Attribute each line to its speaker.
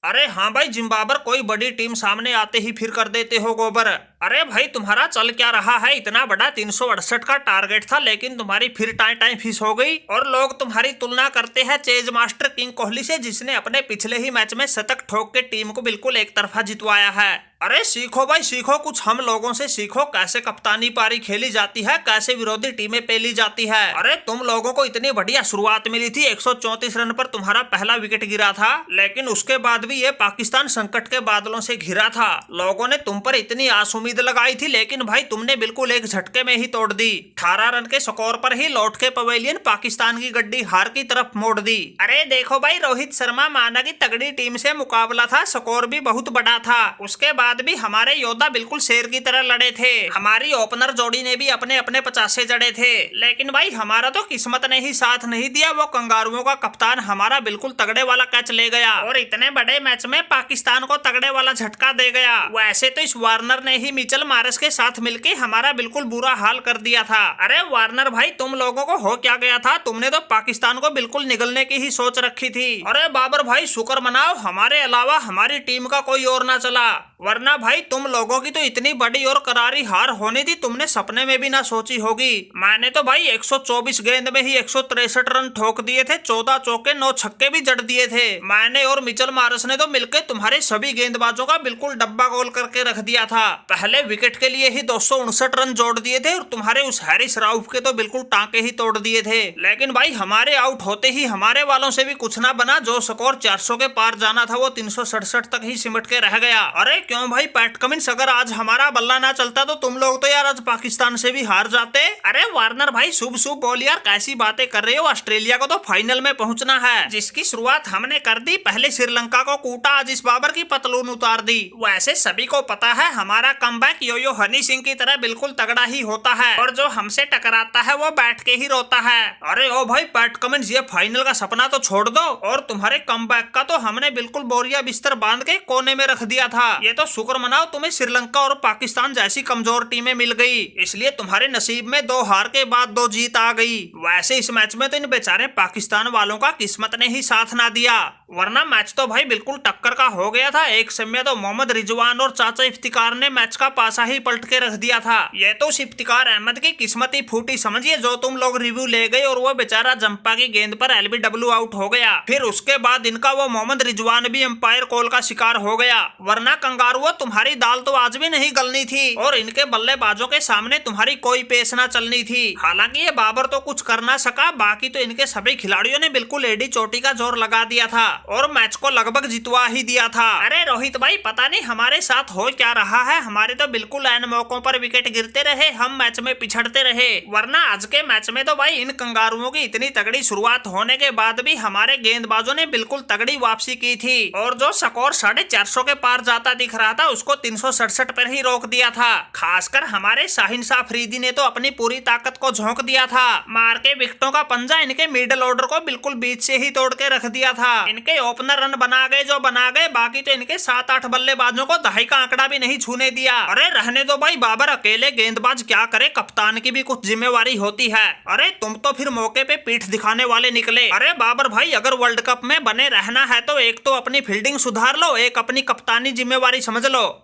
Speaker 1: अरे हाँ भाई, जिम्बाब्वे कोई बड़ी टीम सामने आते ही फिर कर देते हो गोबर। अरे भाई तुम्हारा चल क्या रहा है? इतना बड़ा 368 का टारगेट था, लेकिन तुम्हारी फिर टाइम टाइम फिस हो गई और लोग तुम्हारी तुलना करते हैं चेज मास्टर किंग कोहली से, जिसने अपने पिछले ही मैच में शतक ठोक के टीम को बिल्कुल एक तरफा जितवाया है। अरे सीखो भाई सीखो, कुछ हम लोगों से सीखो, कैसे कप्तानी पारी खेली जाती है, कैसे विरोधी टीमें पेली जाती है। अरे तुम लोगों को इतनी बढ़िया शुरुआत मिली थी, 134 रन पर तुम्हारा पहला विकेट गिरा था, लेकिन उसके बाद भी ये पाकिस्तान संकट के बादलों से घिरा था। लोगों ने तुम पर इतनी आस उम्मीद लगाई थी, लेकिन भाई तुमने बिल्कुल एक झटके में ही तोड़ दी। 18 रन के स्कोर पर ही लौट के पवेलियन पाकिस्तान की गड्डी हार की तरफ मोड़ दी। अरे देखो भाई, रोहित शर्मा माना की तगड़ी टीम से मुकाबला था, स्कोर भी बहुत बड़ा था, उसके बाद भी हमारे योद्धा बिल्कुल शेर की तरह लड़े थे। हमारी ओपनर जोड़ी ने भी अपने अपने 50 जड़े थे, लेकिन भाई हमारा तो किस्मत ने ही साथ नहीं दिया। वो कंगारुओं का कप्तान हमारा बिल्कुल तगड़े वाला कैच ले गया और इतने बड़े मैच में पाकिस्तान को तगड़े वाला झटका दे गया। वैसे तो इस वार्नर ने ही मिचेल मार्श के साथ मिलके हमारा बिल्कुल बुरा हाल कर दिया था। अरे वार्नर भाई, तुम लोगों को हो क्या गया था? तुमने तो पाकिस्तान को बिल्कुल निगलने की ही सोच रखी थी। अरे बाबर भाई शुक्र मनाओ, हमारे अलावा हमारी टीम का कोई और ना चला, वरना भाई तुम लोगों की तो इतनी बड़ी और करारी हार होने दी तुमने सपने में भी ना सोची होगी। मैंने तो भाई 124 गेंद में ही 163 रन ठोक दिए थे, 14 चौके 9 छक्के भी जड़ दिए थे। मैंने और मिचेल मार्श ने तो मिलकर तुम्हारे सभी गेंदबाजों का बिल्कुल डब्बा गोल करके रख दिया था। पहले विकेट के लिए ही 259 रन जोड़ दिए थे और तुम्हारे उस हैरिस राउफ के तो बिल्कुल टांके ही तोड़ दिए थे। लेकिन भाई हमारे आउट होते ही हमारे वालों से भी कुछ ना बना, जो स्कोर 400 के पार जाना था वो 367 तक ही सिमट के रह गया। अरे क्यों भाई पैट कमिंस, अगर आज हमारा बल्ला ना चलता तो तुम लोग तो यार आज पाकिस्तान से भी हार जाते। अरे वार्नर भाई शुभ शुभ बोल यार, कैसी बातें कर रहे हो? ऑस्ट्रेलिया को तो फाइनल में पहुंचना है, जिसकी शुरुआत हमने कर दी। पहले श्रीलंका को कूटा, आज इस बाबर की पतलून उतार दी। वैसे सभी को पता है हमारा कमबैक यो हनी सिंह की तरह बिल्कुल तगड़ा ही होता है, और जो हमसे टकराता है वो बैठ के ही रोता है। अरे ओ भाई पैट कमिंस, ये फाइनल का सपना तो छोड़ दो, और तुम्हारे कमबैक का तो हमने बिल्कुल बोरिया बिस्तर बांध के कोने में रख दिया था। ये तो शुक्र मनाओ तुम्हें श्रीलंका और पाकिस्तान जैसी कमजोर टीमें मिल गई, इसलिए तुम्हारे नसीब में 2 हार के बाद 2 जीत आ गई। वैसे इस मैच में तो इन बेचारे पाकिस्तान वालों का किस्मत ने ही साथ ना दिया, वरना मैच तो भाई बिल्कुल टक्कर का हो गया था। एक समय तो मोहम्मद रिजवान और चाचा इफ्तिकार ने मैच का पासा ही पलट के रख दिया था। ये तो इफ्तिकार अहमद की किस्मत ही फूटी समझिए, जो तुम लोग रिव्यू ले गए और वो बेचारा जंपा की गेंद पर एलबीडब्ल्यू आउट हो गया। फिर उसके बाद इनका वो मोहम्मद रिजवान भी अंपायर कॉल का शिकार हो गया, वरना कंगारुओं तुम्हारी दाल तो आज भी नहीं गलनी थी और इनके बल्लेबाजों के सामने तुम्हारी कोई पेश ना चलनी थी। हालांकि ये बाबर तो कुछ कर ना सका, बाकी तो इनके सभी खिलाड़ियों ने बिल्कुल एडी चोटी का जोर लगा दिया था और मैच को लगभग जितवा ही दिया था। अरे रोहित भाई पता नहीं हमारे साथ हो क्या रहा है, हमारे तो बिल्कुल ऐन मौकों पर विकेट गिरते रहे, हम मैच में पिछड़ते रहे। वरना आज के मैच में तो भाई इन कंगारुओं की इतनी तगड़ी शुरुआत होने के बाद भी हमारे गेंदबाजों ने बिल्कुल तगड़ी वापसी की थी, और जो स्कोर 450 के पार जाता दिख रहा था उसको 367 पर ही रोक दिया था। खासकर हमारे शाहीन शाह अफरीदी ने तो अपनी पूरी ताकत को झोंक दिया था, मार के विकेटों का पंजा इनके मिडिल ऑर्डर को बिल्कुल बीच से ही तोड़ के रख दिया था। इनके ओपनर रन बना गए जो बना गए, बाकी तो इनके 7-8 बल्लेबाजों को दहाई का आंकड़ा भी नहीं छूने दिया। अरे रहने दो भाई बाबर, अकेले गेंदबाज क्या करे, कप्तान की भी कुछ जिम्मेवारी होती है। अरे तुम तो फिर मौके पे पीठ दिखाने वाले निकले। अरे बाबर भाई, अगर वर्ल्ड कप में बने रहना है तो एक तो अपनी फील्डिंग सुधार लो, एक अपनी कप्तानी जिम्मेवारी समझ लो।